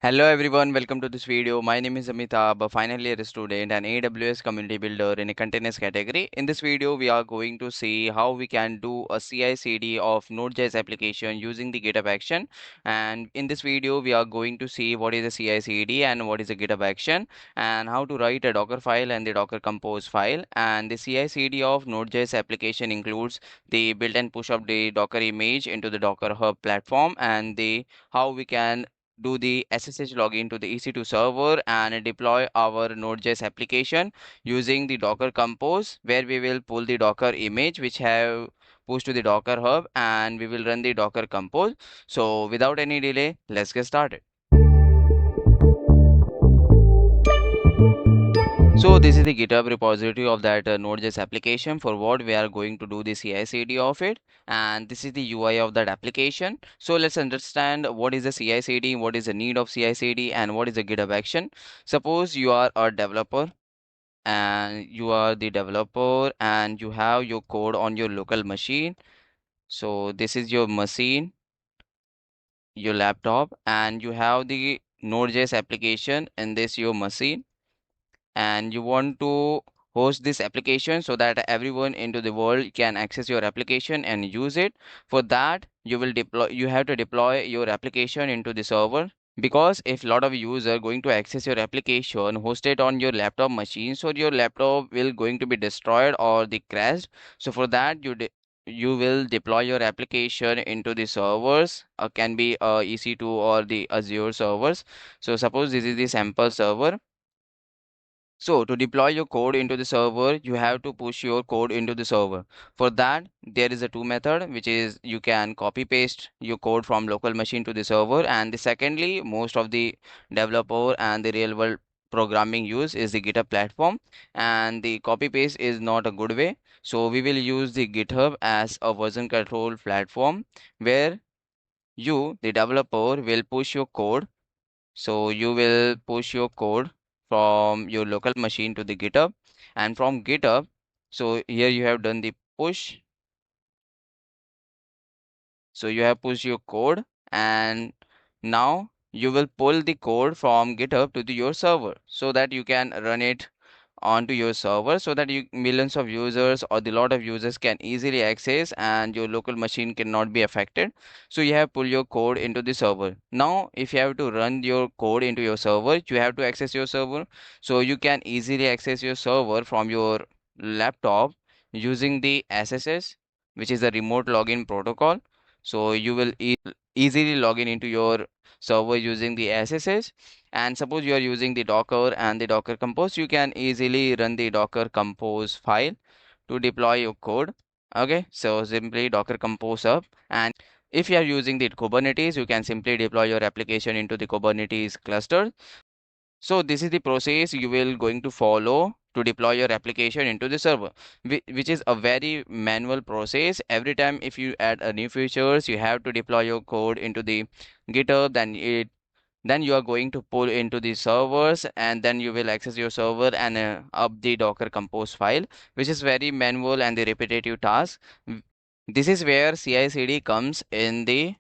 Hello everyone, welcome to this video. My name is Amitabh, a final year student and AWS community builder in a containers category. In this video, we are going to see how we can do a CI/CD of Node.js application using the GitHub action. And in this video, we are going to see what is a CI/CD and what is a GitHub action and how to write a Docker file and the Docker compose file. And the CI/CD of Node.js application includes the build and push of the Docker image into the DockerHub platform and the how we can do the SSH login to the EC2 server and deploy our Node.js application using the Docker Compose, where we will pull the Docker image which have pushed to the Docker Hub and we will run the Docker Compose. So without any delay, let's get started. So this is the GitHub repository of that Node.js application for what we are going to do the CI/CD of it, and this is the UI of that application. So let's understand what is the CI/CD, what is the need of CI/CD, and what is a GitHub action. Suppose you are a developer and you have your code on your local machine. So this is your machine, your laptop, and you have the Node.js application in this your machine, and you want to host this application so that everyone into the world can access your application and use it. For that, you have to deploy your application into the server, because if a lot of users going to access your application hosted on your laptop machine, so your laptop will going to be destroyed or the crashed. So for that, you will deploy your application into the servers, can be EC2 or the Azure servers. So suppose this is the sample server. So to deploy your code into the server, you have to push your code into the server. For that, there is a two method, which is you can copy paste your code from local machine to the server. And the secondly, most of the developer and the real world programming use is the GitHub platform, and the copy paste is not a good way. So we will use the GitHub as a version control platform where you, the developer, will push your code. So you will push your code from your local machine to the GitHub, and from GitHub, so here you have done the push. So you have pushed your code, and now you will pull the code from GitHub to your server so that you can run it onto your server, so that millions of users or the lot of users can easily access and your local machine cannot be affected. So you have pull your code into the server. Now if you have to run your code into your server, you have to access your server. So you can easily access your server from your laptop using the SSH, which is the remote login protocol. So you will easily log in into your server using the SSH. And suppose you are using the Docker and the Docker Compose, you can easily run the Docker Compose file to deploy your code. Okay, so simply Docker Compose up. And if you are using the Kubernetes, you can simply deploy your application into the Kubernetes cluster. So this is the process you will going to follow to deploy your application into the server, which is a very manual process. Every time if you add a new features, you have to deploy your code into the GitHub, then you are going to pull into the servers, and then you will access your server and up the Docker Compose file, which is very manual and the repetitive task. This is where CI/CD comes in the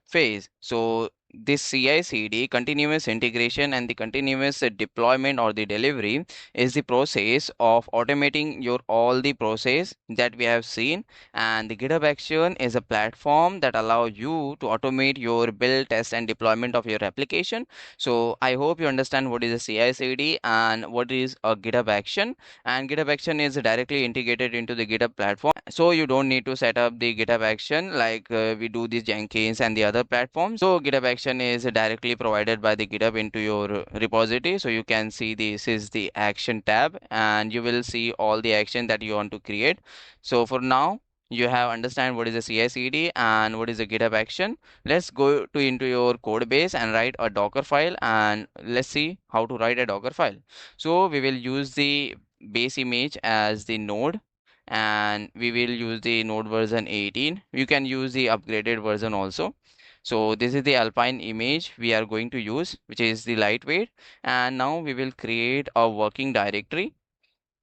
phase. So this CI/CD, continuous integration and the continuous deployment or the delivery, is the process of automating your all the process that we have seen. And the GitHub Action is a platform that allows you to automate your build, test, and deployment of your application. So I hope you understand what is a CI/CD and what is a GitHub Action. And GitHub Action is directly integrated into the GitHub platform, so you don't need to set up the GitHub Action like we do this Jenkins and the other platforms. So GitHub Action is directly provided by the GitHub into your repository. So you can see this is the action tab, and you will see all the action that you want to create. So for now, you have understand what is a CI/CD and what is a GitHub Action. Let's go to into your code base and write a Docker file, and let's see how to write a Docker file. So we will use the base image as the node, and we will use the node version 18. You can use the upgraded version also. So this is the Alpine image we are going to use, which is the lightweight. And now we will create a working directory.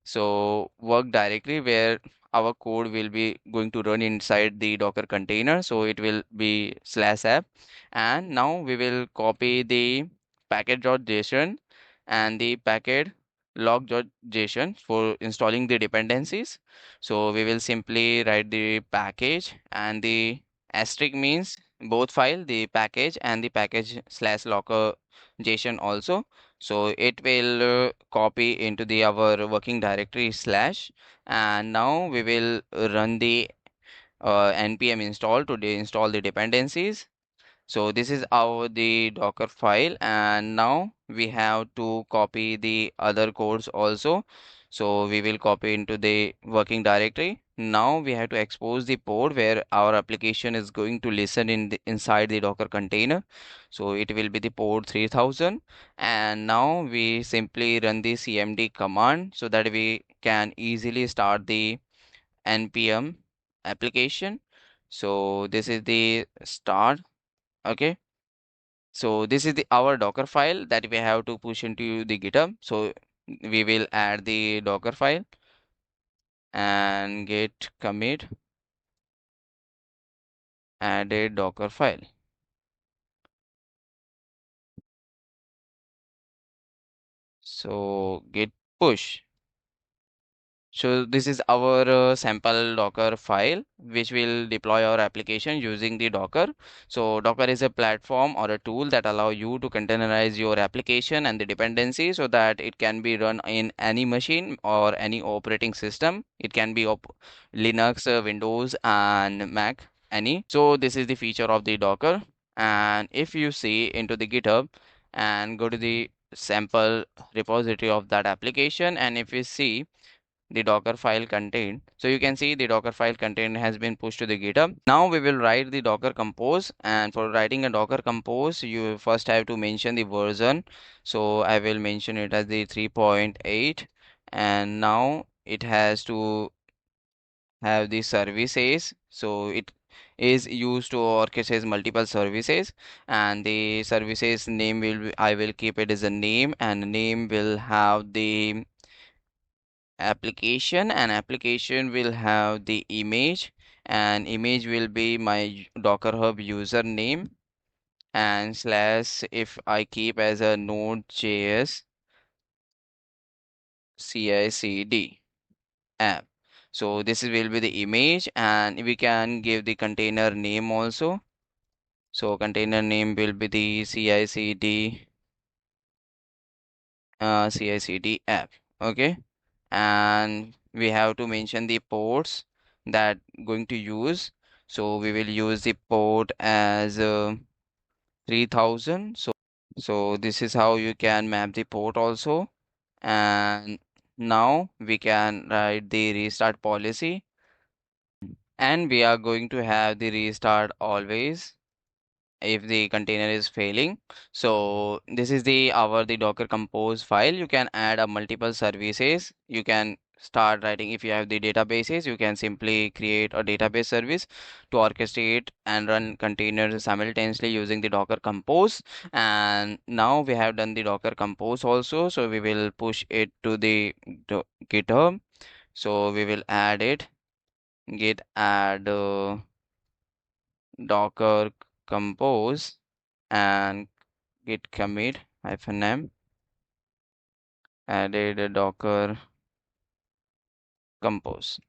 So work directory where our code will be going to run inside the Docker container. So it will be /app. And now we will copy the package.json and the package log.json for installing the dependencies. So we will simply write the package, and the asterisk means both file, the package and the package slash locker JSON also. So it will copy into the our working directory slash, and now we will run the npm install to install the dependencies. So this is our the Docker file, and now we have to copy the other codes also. So we will copy into the working directory. Now we have to expose the port where our application is going to listen inside the Docker container. So it will be the port 3000, and now we simply run the cmd command so that we can easily start the npm application. So this is the start. Okay, so this is the our Docker file that we have to push into the GitHub. So we will add the Docker file and git commit added Docker file. So git push. So this is our sample Docker file, which will deploy our application using the Docker. So Docker is a platform or a tool that allow you to containerize your application and the dependency so that it can be run in any machine or any operating system. It can be Linux, Windows, and Mac, any. So this is the feature of the Docker. And if you see into the GitHub and go to the sample repository of that application, and if you see the Docker file contained. So you can see the Docker file contained has been pushed to the GitHub. Now we will write the Docker compose, and for writing a Docker compose, you first have to mention the version. So I will mention it as the 3.8, and now it has to have the services. So it is used to orchestrate multiple services, and the services name will be, I will keep it as a name, and name will have the application, and application will have the image, and image will be my DockerHub username, and slash if I keep as a Node.js CI/CD app. So this will be the image, and we can give the container name also. So container name will be the CI/CD app. Okay, and we have to mention the ports that going to use. So we will use the port as 3000. So this is how you can map the port also. And now we can write the restart policy, and we are going to have the restart always if the container is failing. So this is the our the Docker compose file. You can add a multiple services. You can start writing. If you have the databases, you can simply create a database service to orchestrate and run containers simultaneously using the Docker compose. And now we have done the Docker compose also, so we will push it to the GitHub. So we will add it, git add Docker compose, and git commit -m added a Docker compose.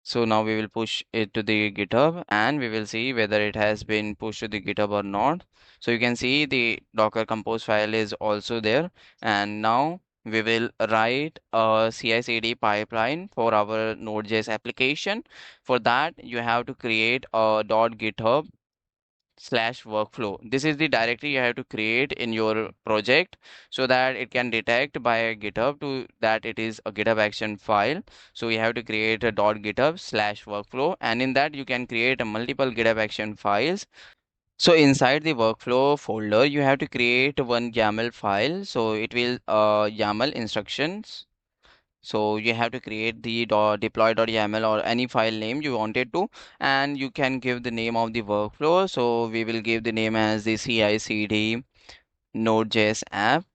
So now we will push it to the GitHub, and we will see whether it has been pushed to the GitHub or not. So you can see the Docker compose file is also there, and now we will write a CI/CD pipeline for our Node.js application. For that, you have to create a .github slash workflow. This is the directory you have to create in your project so that it can detect by GitHub to that it is a GitHub action file. So you have to create a .github slash workflow, and in that you can create a multiple GitHub action files. So inside the workflow folder, you have to create one YAML file. So it will YAML instructions. So you have to create the deploy.yaml or any file name you wanted to, and you can give the name of the workflow. So we will give the name as the CI/CD Node.js app.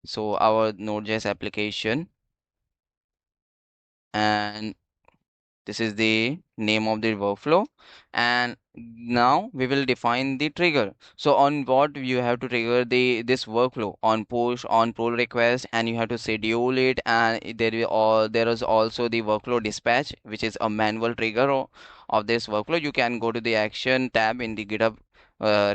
So our Node.js application, and This is the name of the workflow. And now we will define the trigger. So on what you have to trigger this workflow, on push, on pull request, and you have to schedule it. And there is also the workflow dispatch, which is a manual trigger of this workflow. You can go to the action tab in the GitHub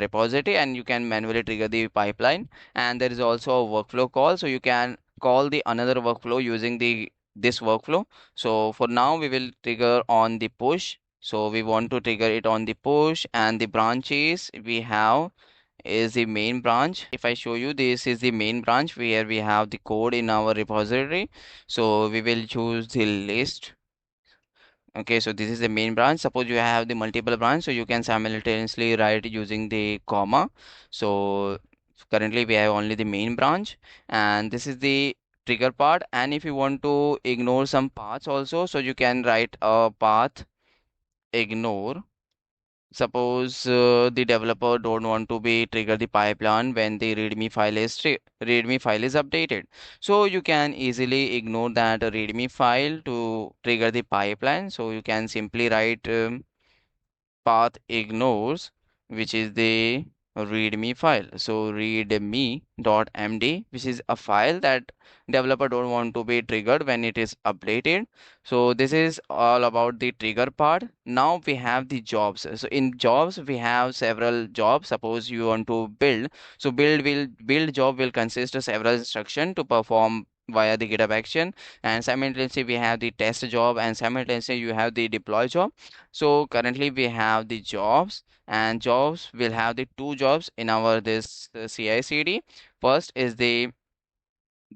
repository, and you can manually trigger the pipeline. And there is also a workflow call, so you can call the another workflow using the this workflow. So for now we will trigger on the push. So we want to trigger it on the push, and the branches we have is the main branch. If I show you, this is the main branch where we have the code in our repository. So we will choose the list. Okay, so this is the main branch. Suppose you have the multiple branch, so you can simultaneously write using the comma. So currently we have only the main branch, and this is the trigger part. And if you want to ignore some paths also, so you can write a path ignore. Suppose the developer don't want to be trigger the pipeline when the readme file is updated. So you can easily ignore that readme file to trigger the pipeline. So you can simply write path ignores, which is the readme file. So readme.md, which is a file that developer don't want to be triggered when it is updated. So this is all about the trigger part. Now we have the jobs. So in jobs we have several jobs. Suppose you want to build. So build job will consist of several instruction to perform via the GitHub action, and simultaneously we have the test job, and simultaneously you have the deploy job. So currently we have the jobs, and jobs will have the two jobs in our this CI/CD. First is the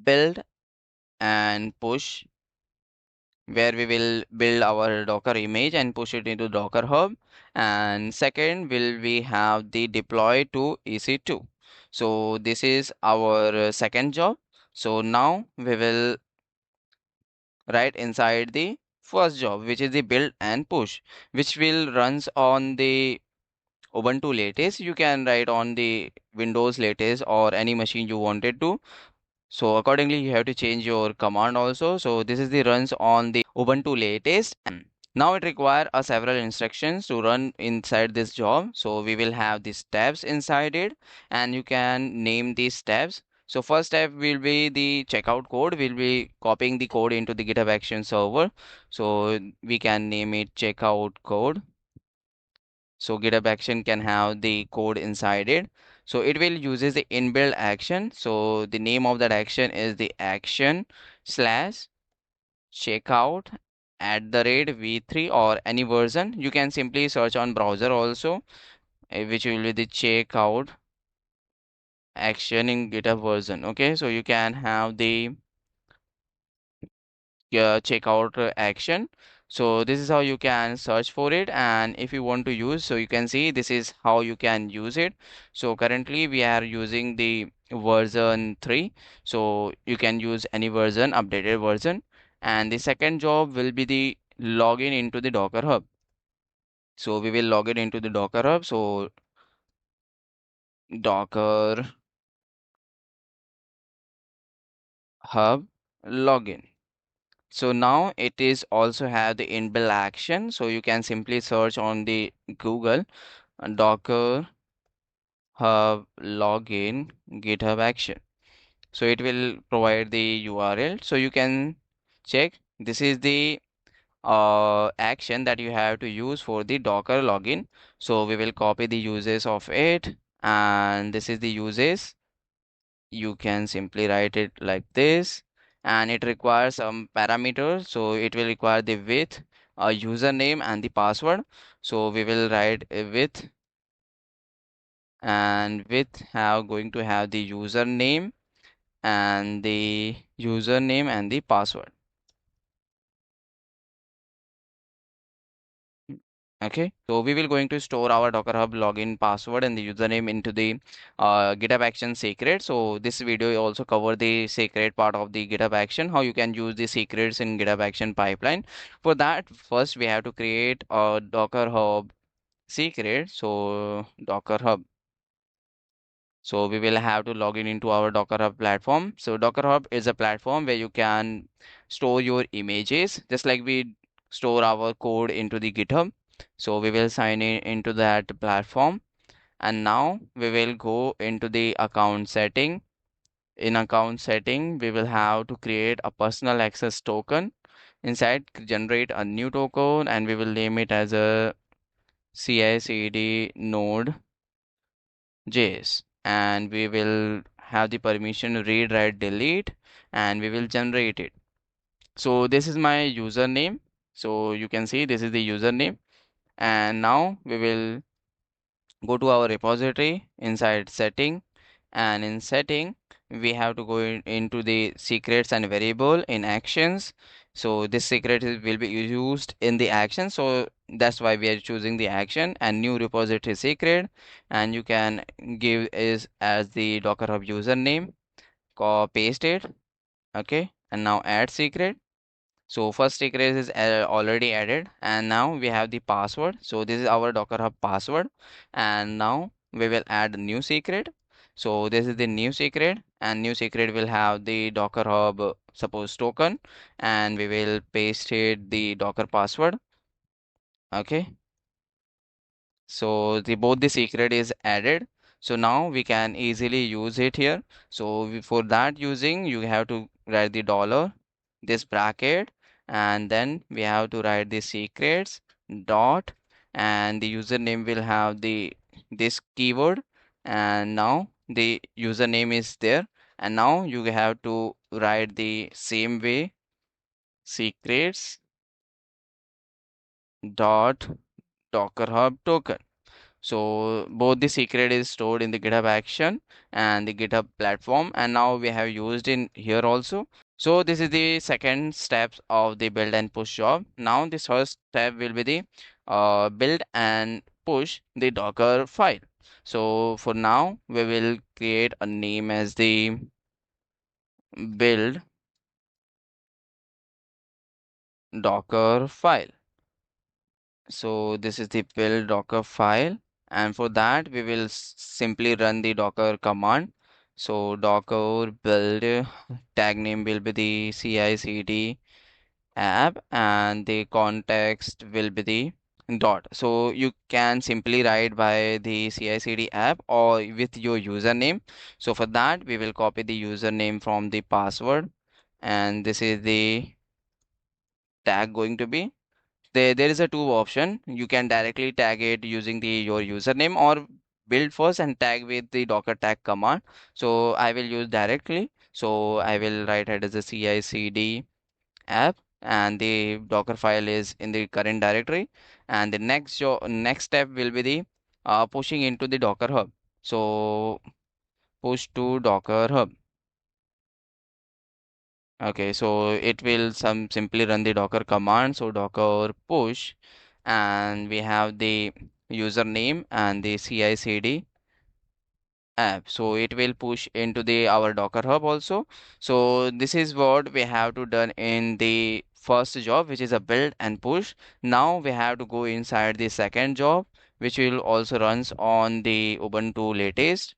build and push, where we will build our Docker image and push it into DockerHub. And second will we have the deploy to EC2. So this is our second job. So now we will write inside the first job, which is the build and push, which will runs on the Ubuntu latest. You can write on the Windows latest or any machine you wanted to. So accordingly, you have to change your command also. So this is the runs on the Ubuntu latest. And now it require a several instructions to run inside this job. So we will have these tabs inside it, and you can name these tabs. So first step will be the checkout code. We'll be copying the code into the GitHub Action server. So we can name it checkout code. So GitHub action can have the code inside it. So it will uses the inbuilt action. So the name of that action is the action slash checkout at the rate v3 or any version. You can simply search on browser also, which will be the checkout action in GitHub version. Okay, so you can have the checkout action. So this is how you can search for it, and if you want to use, so you can see this is how you can use it. So currently we are using the version 3, so you can use any version, updated version. And the second job will be the login into the Docker Hub. So we will log it into the Docker Hub. So Docker Hub login. So now it is also have the inbuilt action. So you can simply search on the Google Docker Hub login GitHub action. So it will provide the URL. So you can check. This is the action that you have to use for the Docker login. So we will copy the uses of it, and this is the uses. You can simply write it like this, and it requires some parameters. So it will require the width, a username, and the password. So we will write a width, and width have going to have the username and the password. Okay, so we will going to store our Docker Hub login password and the username into the GitHub Action secret. So this video also cover the secret part of the GitHub Action, how you can use the secrets in GitHub Action pipeline. For that, first we have to create a Docker Hub secret. So Docker Hub. So we will have to log in into our Docker Hub platform. So Docker Hub is a platform where you can store your images, just like we store our code into the GitHub. So we will sign in into that platform, and now we will go into the account setting. In account setting, we will have to create a personal access token. Inside, generate a new token, and we will name it as a CI/CD Node.js, and we will have the permission to read, write, delete, and we will generate it. So this is my username. So you can see this is the username, and now we will go to our repository inside setting, and in setting we have to go into the secrets and variable in actions. So this will be used in the action, so that's why we are choosing the action and new repository secret, and you can give is as the dockerhub username, paste it. Okay, and now add secret. So first secret is already added, and now we have the password. So this is our dockerhub password, and now we will add new secret. So this is the new secret, and new secret will have the dockerhub suppose token, and we will paste it the docker password. Okay, so the both the secret is added. So now we can easily use it here. So for that using, you have to write the dollar, this bracket, and then we have to write the secrets dot, and the username will have the this keyword, and now the username is there, and now you have to write the same way, secrets dot dockerhub token. So both the secret is stored in the GitHub action and the GitHub platform, and now we have used in here also. So this is the second steps of the build and push job. Now this first step will be the build and push the Docker file. So for now we will create a name as the build Docker file. So this is the build Docker file, and for that we will simply run the Docker command. So Docker build tag name will be the CI/CD app, and the context will be the dot. So you can simply write by the CI/CD app or with your username. So for that we will copy the username from the password, and this is the tag going to be. There is a two option. You can directly tag it using the your username, or build first and tag with the docker tag command. So I will use directly. So I will write it as a CI/CD app, and the docker file is in the current directory. And the next step will be the pushing into the Docker Hub. So push to Docker Hub. Okay, so it will simply run the docker command. So docker push, and we have the username and the CI/CD app. So it will push into the our Docker Hub also. So this is what we have to done in the first job, which is a build and push. Now we have to go inside the second job, which will also runs on the Ubuntu latest.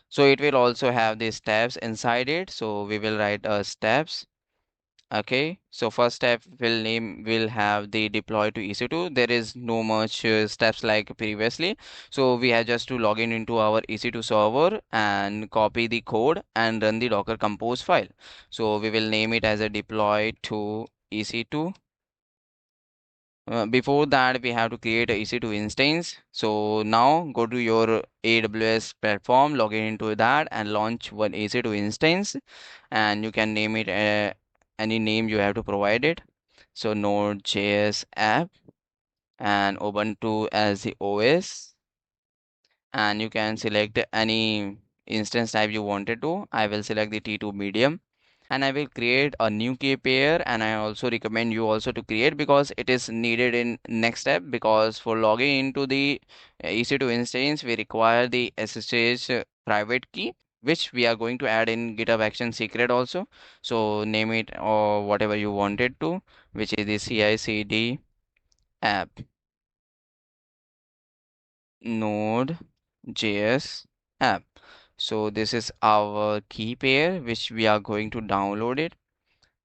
So it will also have the steps inside it. So we will write steps. Okay, so first step will have the deploy to EC2. There is no much steps like previously. So we have just to log in into our EC2 server and copy the code and run the Docker compose file. So we will name it as a deploy to EC2. Before that, we have to create a EC2 instance. So now go to your AWS platform, log in into that, and launch one EC2 instance. And you can name it any name you have to provide it. So Node.js app, and Ubuntu as the OS. And you can select any instance type you wanted to. I will select the T2 medium, and I will create a new key pair, and I also recommend you also to create because it is needed in next step, because for logging into the EC2 instance we require the SSH private key, which we are going to add in GitHub Action secret also. So name it or whatever you wanted to, which is the CI/CD app Node.js app. So this is our key pair which we are going to download it.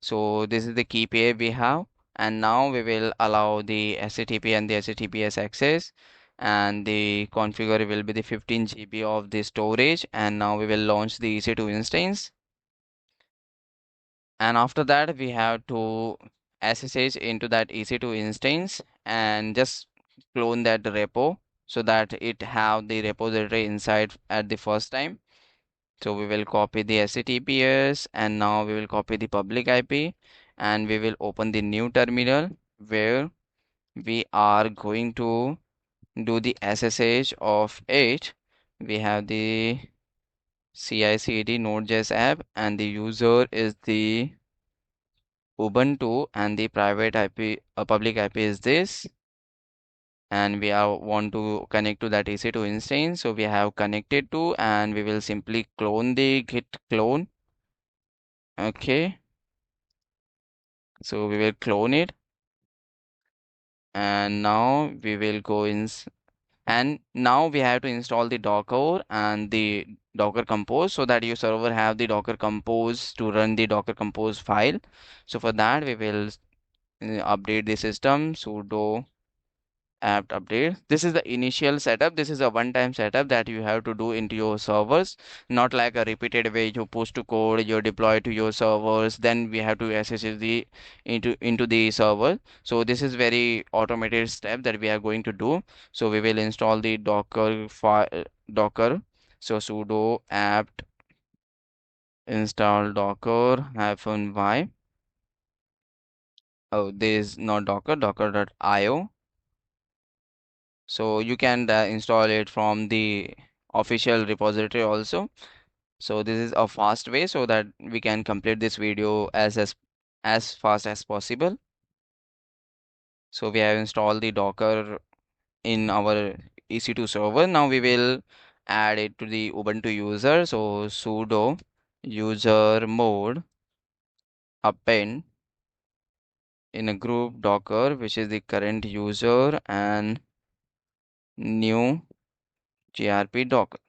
So this is the key pair we have, and now we will allow the HTTP and the HTTPS access, and the configure will be the 15 GB of the storage, and now we will launch the EC2 instance. And after that we have to SSH into that EC2 instance and just clone that repo so that it have the repository inside at the first time. So we will copy the HTTPS, and now we will copy the public IP, and we will open the new terminal where we are going to do the SSH of it. We have the CI/CD Node.js app, and the user is the Ubuntu, and the private IP, public IP is this, and we are want to connect to that EC2 instance. So we have connected to, and we will simply clone the git clone. Okay, so we will clone it, and now we will go in, and now we have to install the Docker and the Docker Compose so that your server have the Docker Compose to run the Docker Compose file. So for that we will update the system sudo apt update. This is the initial setup. This is a one-time setup that you have to do into your servers, not like a repeated way you push to code, you deploy to your servers, then we have to access the into the server. So this is very automated step that we are going to do. So we will install the Docker file, Docker. So sudo apt install docker -y. Oh, this is not Docker, docker.io. So you can install it from the official repository also. So this is a fast way so that we can complete this video as fast as possible. So we have installed the Docker in our EC2 server. Now we will add it to the Ubuntu user. So sudo user mode append in a group Docker, which is the current user, and new grp Docker.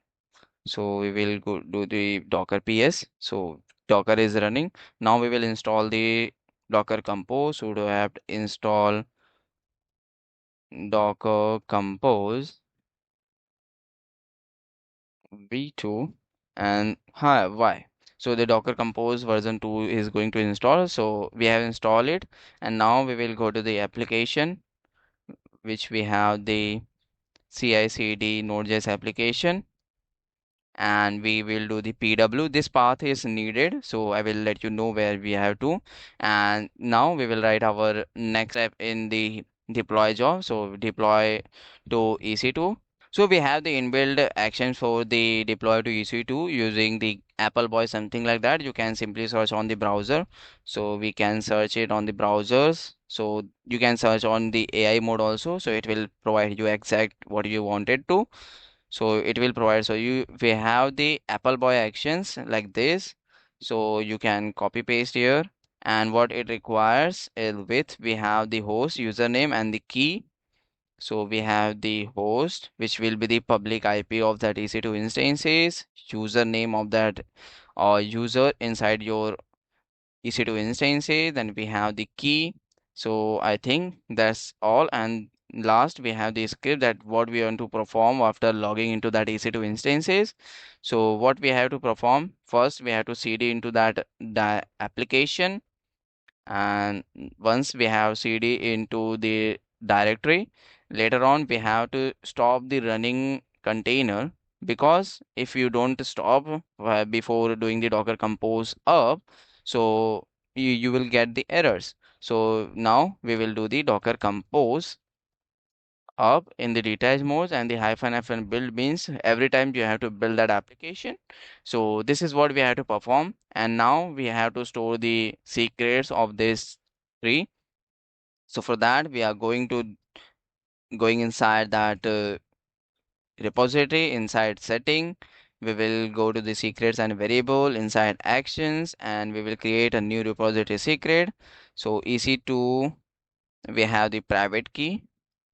So we will go do the Docker PS. So Docker is running. Now we will install the Docker Compose. Sudo apt install Docker Compose v2 and hi why. So the Docker Compose version 2 is going to install. So we have installed it, and now we will go to the application, which we have the CI/CD Node.js application, and we will do the PW. This path is needed, so I will let you know where we have to. And now we will write our next step in the deploy job. So deploy to EC2. So we have the inbuilt actions for the deploy to EC2 using the Apple Boy, something like that. You can simply search on the browser. So we can search it on the browsers. So you can search on the AI mode also. So it will provide you exact what you wanted to. So it will provide, so you we have the Apple Boy actions like this, so you can copy paste here, and what it requires is with we have the host username and the key. So we have the host, which will be the public IP of that EC2 instances, username of that user inside your EC2 instances, then we have the key. So I think that's all, and last we have the script that what we want to perform after logging into that EC2 instances. So what we have to perform first, we have to cd into that application, and once we have cd into the directory, later on we have to stop the running container, because if you don't stop before doing the Docker Compose up, so you will get the errors. So now we will do the Docker Compose up in the detached modes, and the -FN build means every time you have to build that application. So this is what we have to perform, and now we have to store the secrets of this tree. So for that we are going inside that repository, inside setting, we will go to the secrets and variable inside actions, and we will create a new repository secret. So EC2, we have the private key.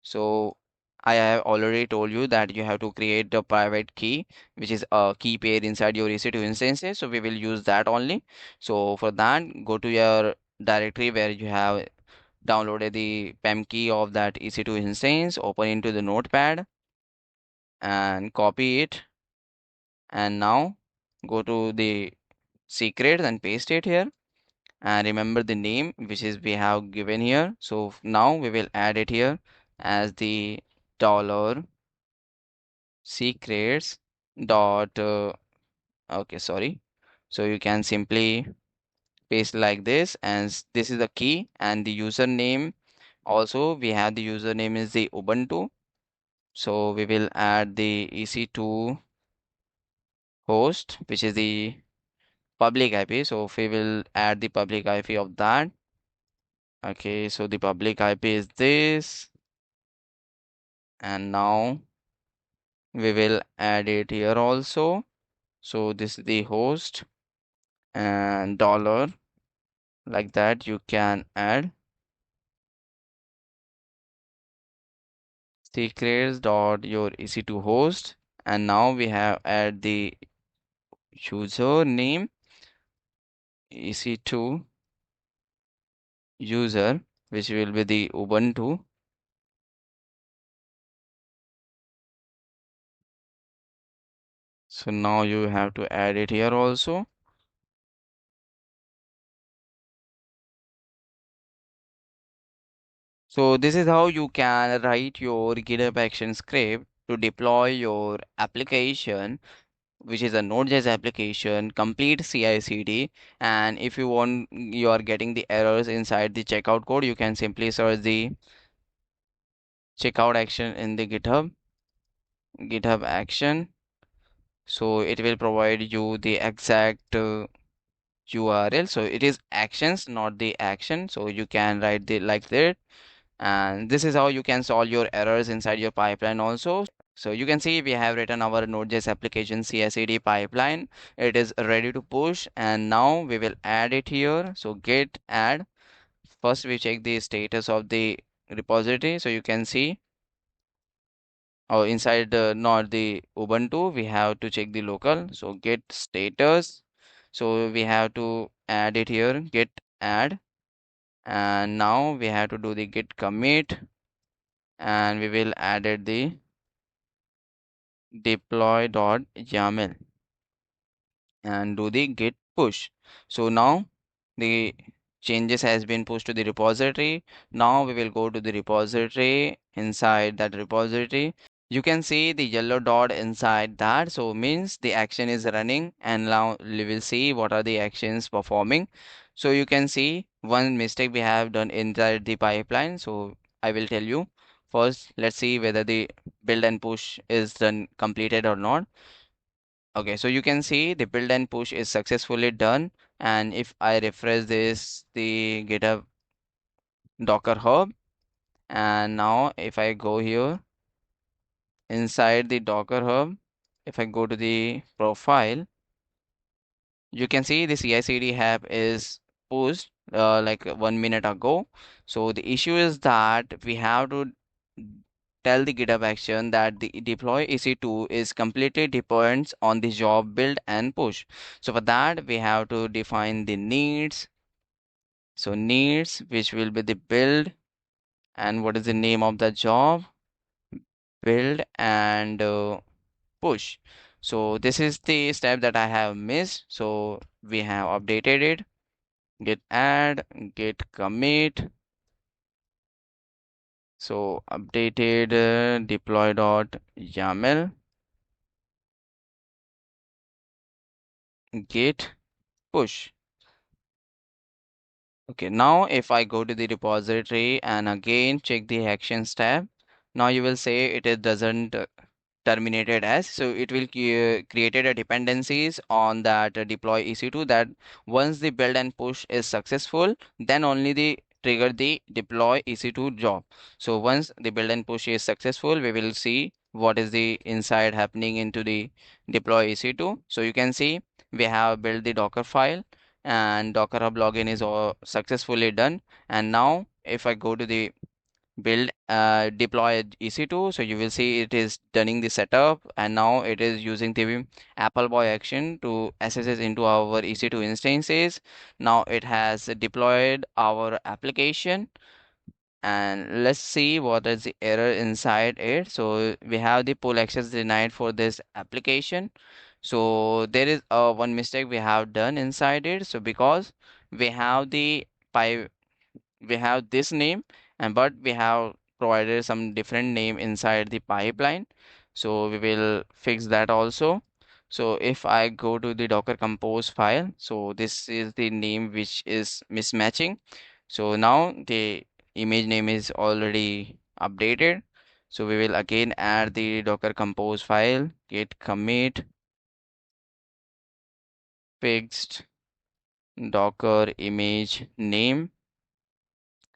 So I have already told you that you have to create the private key, which is a key pair inside your EC2 instances. So we will use that only. So for that, go to your directory where you have downloaded the PEM key of that EC2 instance, open into the notepad and copy it. And now go to the secrets and paste it here. And remember the name which is we have given here. So now we will add it here as the dollar secrets dot okay, sorry. So you can simply paste like this, and this is the key and the username. Also we have the username is the Ubuntu. So we will add the EC2 host, which is the public IP. So if we will add the public IP of that. Okay, so the public IP is this, and now we will add it here also. So this is the host and dollar, like that you can add secrets dot your EC2 host. And now we have add the username EC2 user, which will be the Ubuntu. So now you have to add it here also. So this is how you can write your GitHub action script to deploy your application, which is a Node.js application, complete CI/CD. And if you want, you are getting the errors inside the checkout code, you can simply search the checkout action in the GitHub action. So it will provide you the exact URL. So it is actions, not the action. So you can write the like that. And this is how you can solve your errors inside your pipeline also. So you can see we have written our Node.js application CI/CD pipeline. It is ready to push, and now we will add it here. So git add. First we check the status of the repository. So you can see, or inside not the Ubuntu, we have to check the local. So git status. So we have to add it here, git add. And now we have to do the git commit, and we will add it the deploy.yaml and do the git push. So now the changes has been pushed to the repository. Now we will go to the repository. Inside that repository, you can see the yellow dot inside that. So means the action is running, and now we will see what are the actions performing. So you can see one mistake we have done inside the pipeline. So I will tell you. First, let's see whether the build and push is done completed or not. Okay, so you can see the build and push is successfully done. And if I refresh this, the GitHub DockerHub, and now if I go here inside the DockerHub, if I go to the profile, you can see the CI/CD app is pushed like 1 minute ago. So the issue is that we have to tell the GitHub action that the deploy EC2 is completely depends on the job build and push. So for that, we have to define the needs. So needs, which will be the build, and what is the name of the job, build and push. So this is the step that I have missed. So we have updated it. Git add, git commit. So updated deploy.yaml, git push. Okay, now if I go to the repository and again check the actions tab, now you will say it is doesn't terminated as. So it will created a dependencies on that deploy EC2, that once the build and push is successful, then only the trigger the deploy EC2 job. So once the build and push is successful, we will see what is the inside happening into the deploy EC2. So you can see we have built the Docker file, and DockerHub login is all successfully done. And now if I go to the build deploy EC2. So you will see it is done the setup, and now it is using the Apple boy action to access it into our EC2 instances. Now it has deployed our application, and let's see what is the error inside it. So we have the pull access denied for this application. So there is one mistake we have done inside it. So because we have the pipe, we have this name, and but we have provided some different name inside the pipeline. So we will fix that also. So if I go to the Docker Compose file, so this is the name which is mismatching. So now the image name is already updated. So we will again add the Docker Compose file, git commit fixed Docker image name.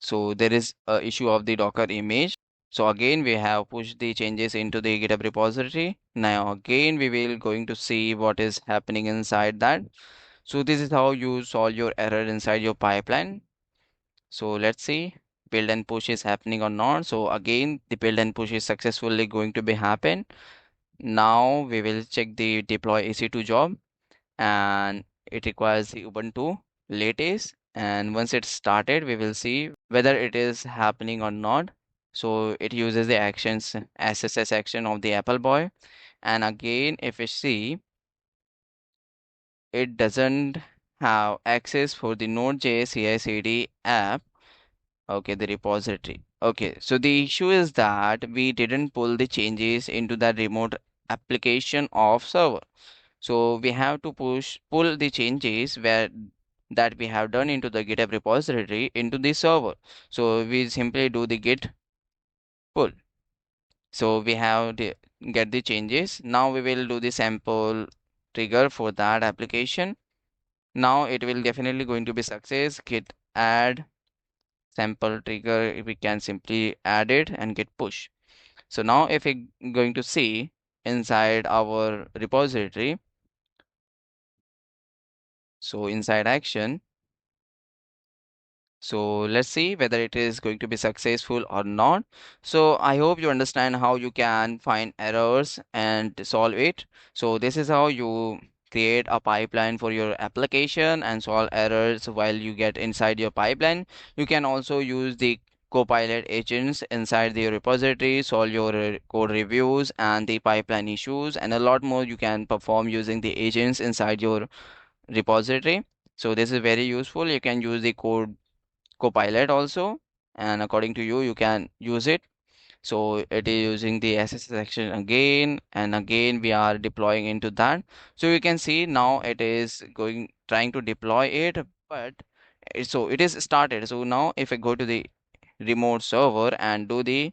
So there is a issue of the Docker image. So again, we have pushed the changes into the GitHub repository. Now again, we will going to see what is happening inside that. So this is how you solve your error inside your pipeline. So let's see build and push is happening or not. So again, the build and push is successfully going to be happen. Now we will check the deploy EC2 job, and it requires the Ubuntu latest, and once it's started we will see whether it is happening or not. So it uses the actions SSS action of the Apple boy, and again if we see it doesn't have access for the Node.js CI/CD app. Okay, the repository. Okay, so the issue is that we didn't pull the changes into the remote application of server. So we have to pull the changes where that we have done into the GitHub repository into the server. So we simply do the git pull. So we have to get the changes. Now we will do the sample trigger for that application. Now it will definitely going to be success. Git add sample trigger. We can simply add it and git push. So now if we going to see inside our repository, so inside action, so let's see whether it is going to be successful or not. So I hope you understand how you can find errors and solve it. So this is how you create a pipeline for your application and solve errors while you get inside your pipeline. You can also use the Copilot agents inside the repository, solve your code reviews and the pipeline issues, and a lot more you can perform using the agents inside your repository. So this is very useful. You can use the code Copilot also, and according to you, you can use it. So it is using the SSS section again, and again we are deploying into that. So you can see now it is going trying to deploy it, but so it is started. So now if I go to the remote server and do the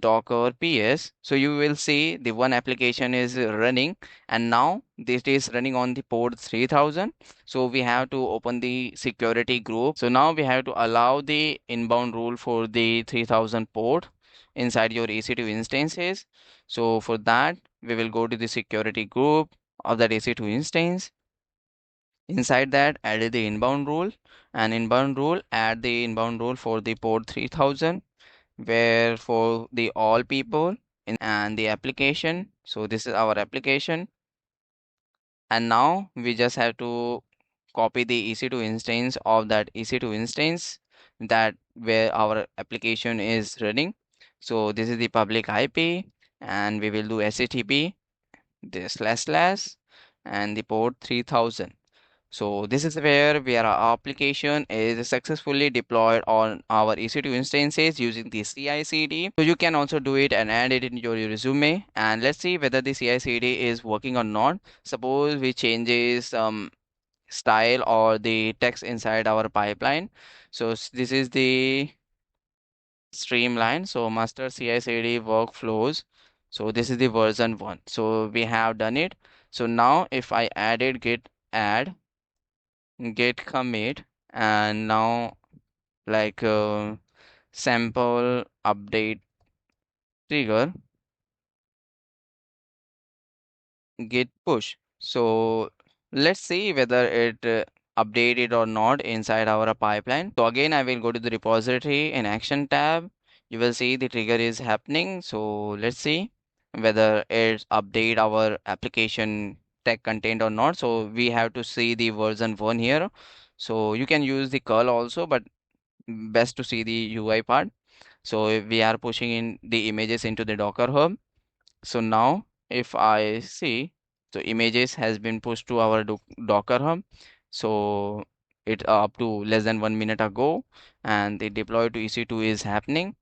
Docker PS. So you will see the one application is running, and now this is running on the port 3000. So we have to open the security group. So now we have to allow the inbound rule for the 3000 port inside your EC2 instances. So for that, we will go to the security group of that EC2 instance. Inside that, add the inbound rule, and inbound rule, add the inbound rule for the port 3000, where for the all people and the application. So this is our application, and now we just have to copy the EC2 instance of that EC2 instance that where our application is running. So this is the public IP, and we will do SHTP the slash slash and the port 3000. So this is where our application is successfully deployed on our EC2 instances using the CI/CD. So you can also do it and add it in your resume. And let's see whether the CI/CD is working or not. Suppose we changes style or the text inside our pipeline. So this is the streamline. So master CI/CD workflows. So this is the version 1. So we have done it. So now if I added git add git commit, and now like sample update trigger git push. So let's see whether it update it or not inside our pipeline. So again, I will go to the repository in action tab. You will see the trigger is happening. So let's see whether it's update our application tag content or not. So we have to see the version 1 here. So you can use the curl also, but best to see the UI part. So if we are pushing in the images into the Docker Hub. So now if I see, so images has been pushed to our Docker Hub. So it up to less than 1 minute ago, and the deploy to EC2 is happening.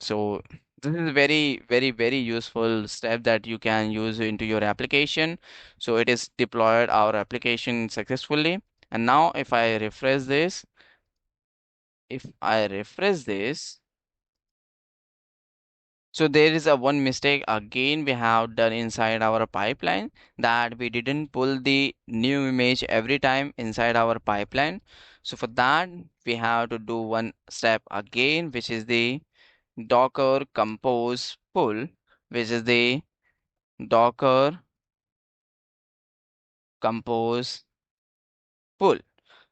So this is very useful step that you can use into your application. So it is deployed our application successfully. And now if I refresh this, so there is a one mistake again we have done inside our pipeline, that we didn't pull the new image every time inside our pipeline. So for that, we have to do one step again, which is the Docker compose pull, which is the Docker compose pull.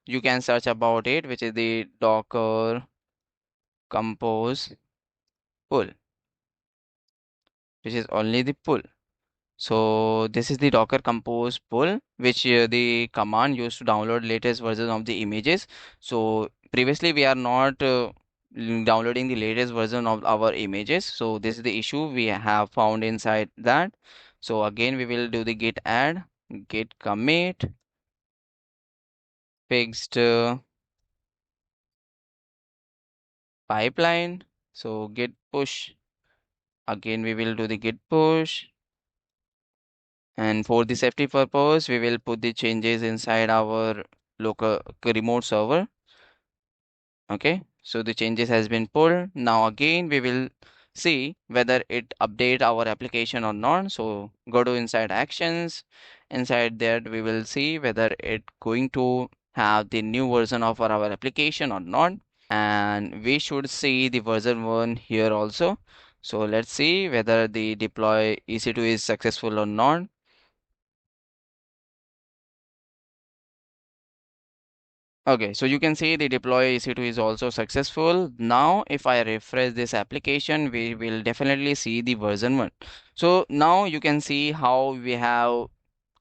You can search about it, which is the Docker compose pull, which is only the pull. So this is the Docker Compose pull, which the command used to download latest version of the images. So previously we are not downloading the latest version of our images. So this is the issue we have found inside that. So again, we will do the git add, git commit, fixed pipeline. So git push. Again, we will do the git push. And for the safety purpose, we will put the changes inside our local remote server. Okay, so the changes has been pulled. Now again, we will see whether it update our application or not. So go to inside actions. Inside that, we will see whether it going to have the new version of our application or not. And we should see the version 1 here also. So let's see whether the deploy EC2 is successful or not. Okay, so you can see the deploy EC2 is also successful. Now, if I refresh this application, we will definitely see the version 1. So now you can see how we have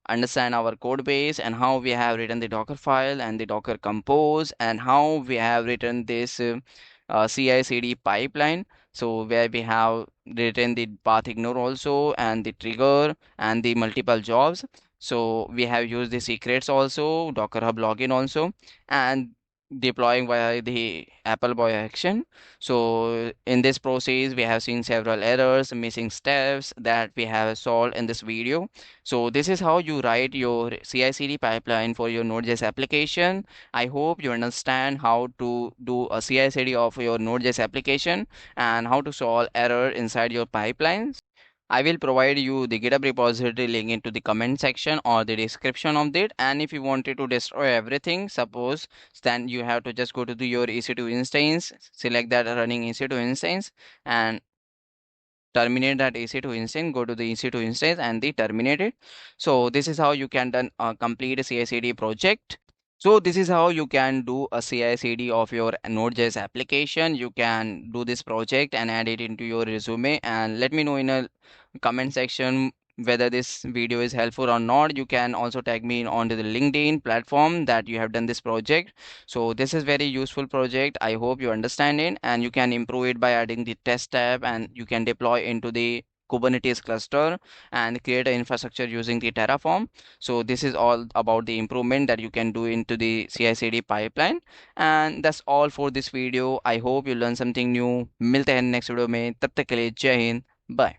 understand our code base and how we have written the Docker file and the Docker compose and how we have written this CI/CD pipeline. So where we have written the path ignore also and the trigger and the multiple jobs. So we have used the secrets also, DockerHub login also, and deploying via the Apple Boy action. So in this process, we have seen several errors, missing steps that we have solved in this video. So this is how you write your CI/CD pipeline for your Node.js application. I hope you understand how to do a CI/CD of your Node.js application and how to solve error inside your pipelines. I will provide you the GitHub repository link into the comment section or the description of it. And if you wanted to destroy everything, suppose then you have to just go to your EC2 instance, select that running EC2 instance, and terminate that EC2 instance, go to the EC2 instance and the terminate it. So this is how you can done a complete CI/CD project. So this is how you can do a CI/CD of your Node.js application. You can do this project and add it into your resume, and let me know in a comment section whether this video is helpful or not. You can also tag me onto the LinkedIn platform that you have done this project. So this is very useful project. I hope you understand it, and you can improve it by adding the test tab, and you can deploy into the Kubernetes cluster and create an infrastructure using the Terraform. So this is all about the improvement that you can do into the CI/CD pipeline. And that's all for this video. I hope you learned something new. मिलते हैं next video में, तब तक के लिए जय Hind, bye.